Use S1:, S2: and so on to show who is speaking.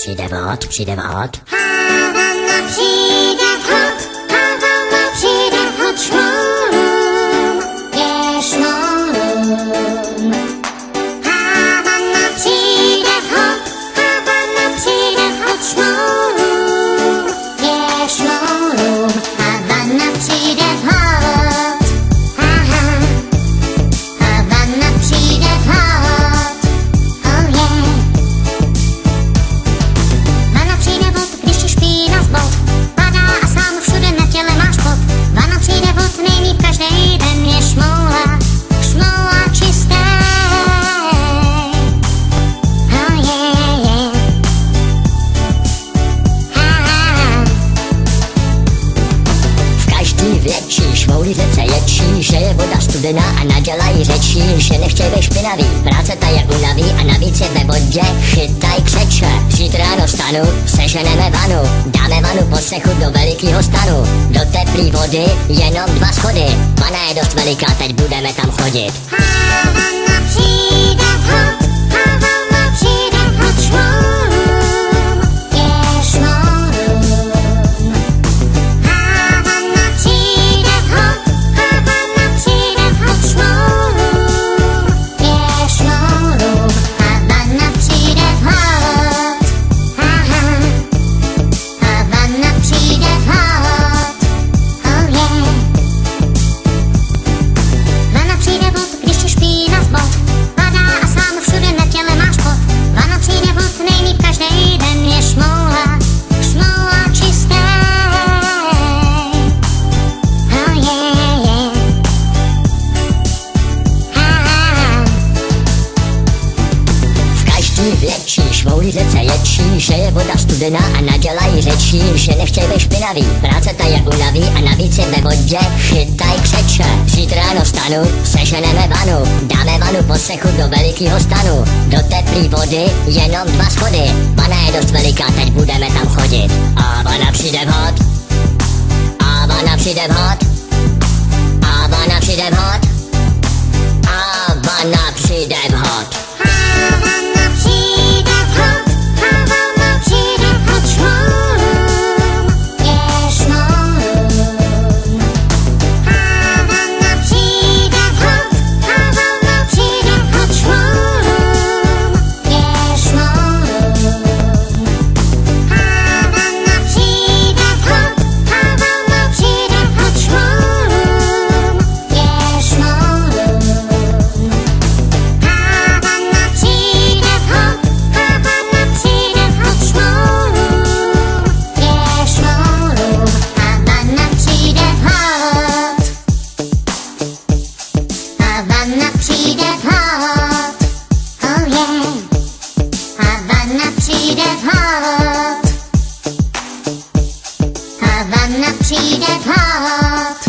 S1: Přijde vod, přijde vod.
S2: Havana přijde vhod, Havana přijde vhod, šmolum, je šmolum. Havana přijde vhod, Havana přijde vhod, šmolum, je šmolum. Havana přijde vhod, Havana přijde vhod, oh yeah. Vana přijde vod, když ti špína z bod padá a sám všude na těle máš pot. Vana přijde vod, nejlíp každej den je šmoula, šmoula čistá. Oh yeah, yeah.
S1: V každý větší šmouli řece ječí, že je voda studená a nadělají řečí, že nechtěj být špinavý, práce ta je unaví a navíc je ve vodě, chytaj křeče. Zítra ráno stanu, seženeme vanu, dáme vanu po cechu do velikýho stanu. Do teplý vody jenom 2 schody, vana je dost veliká, teď budeme tam chodit.
S2: Havana přijde vhod, Havana přijde vhod, šmolum, je šmolum. Havana přijde vhod, Havana přijde vhod, šmolum, je šmolum. Havana přijde vhod, Havana přijde vhod, oh yeah. Vana přijde vod, když ti špína z bod padá a sám všude na těle máš pot. Vana přijde vod, nejlíp každej den je šmoula, šmoula čistá. Oh yeah, yeah.
S1: V každý větší šmouli řece ječí, že je voda studená a nadělají řečí, že nechtěj být špinavý, práce ta je unaví a navíc je ve vodě, chytaj křeče. Zítra ráno stanu, seženeme vanu, dáme vanu po cechu do velikýho stanu. Do teplý vody jenom 2 schody, vana je dost veliká, teď budeme tam chodit. A vana přijde vhod, a vana přijde vhod, a vana přijde vhod, a vana přijde vhod.
S2: Havana přijde vhod, Havana přijde vhod, šmolum, je šmolum. Havana přijde vhod, Havana přijde vhod, šmolum, je šmolum. Havana přijde vhod, Havana přijde vhod, šmolum, je šmolum. Havana přijde vhod, Havana přijde vhod, šmolum, je šmolum. Havana přijde vhod, Havana přijde vhod, oh yeah. Havana přijde vhod, Havana přijde vhod.